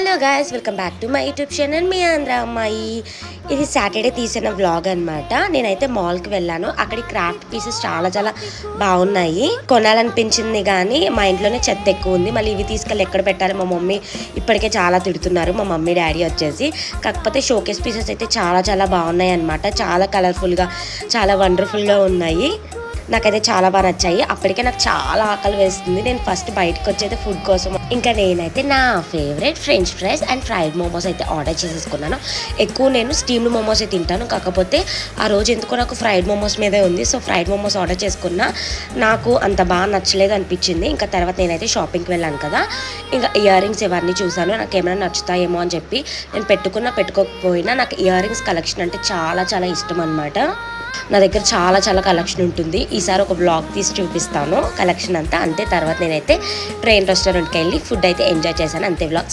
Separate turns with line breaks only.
Hello guys, welcome back to my YouTube channel. మీ ఆంధ్ర అమ్మాయి. ఇది సాటర్డే తీసిన వ్లాగ్ అనమాట. నేనైతే మాల్కి వెళ్ళాను. అక్కడి క్రాఫ్ట్ పీసెస్ చాలా చాలా బాగున్నాయి. కొనాలనిపించింది కానీ మా ఇంట్లోనే చెత్త ఎక్కువ ఉంది. మళ్ళీ ఇవి తీసుకెళ్ళి ఎక్కడ పెట్టాలి, మా మమ్మీ ఇప్పటికే చాలా తిడుతున్నారు, మా మమ్మీ డాడీ వచ్చేసి. కాకపోతే షోకేస్ పీసెస్ అయితే చాలా చాలా బాగున్నాయి అనమాట. చాలా కలర్ఫుల్గా, చాలా వండర్ఫుల్గా ఉన్నాయి. నాకైతే చాలా బాగా నచ్చాయి. అప్పటికే నాకు చాలా ఆకలి వేస్తుంది. నేను ఫస్ట్ బయటకు వచ్చేది ఫుడ్ కోసం. ఇంకా నేనైతే నా favourite French fries and fried momos అయితే ఆర్డర్ చేసేసుకున్నాను. ఎక్కువ నేను స్టీమ్డ్ మోమోస్ తింటాను. కాకపోతే ఆ రోజు ఎందుకో నాకు ఫ్రైడ్ మోమోస్ మీదే ఉంది. సో ఫ్రైడ్ మోమోస్ ఆర్డర్ చేసుకున్నా. నాకు అంత బాగా నచ్చలేదు అనిపించింది. ఇంకా తర్వాత నేనైతే షాపింగ్కి వెళ్ళాను కదా, ఇంకా ఇయర్ రింగ్స్ ఇవన్నీ చూసాను. నాకు ఏమైనా నచ్చుతాయేమో అని చెప్పి నేను పెట్టుకోకపోయినా నాకు ఇయర్ రింగ్స్ కలెక్షన్ అంటే చాలా చాలా ఇష్టం అనమాట. నా దగ్గర చాలా చాలా కలెక్షన్ ఉంటుంది. ఈసారి ఒక బ్లాగ్ తీసి చూపిస్తాను కలెక్షన్ అంతా. అంతే తర్వాత నేనైతే ట్రైన్ రెస్టారెంట్కి వెళ్ళి ఫుడ్ అయితే ఎంజాయ్ చేశాను. అంతే. బ్లాగ్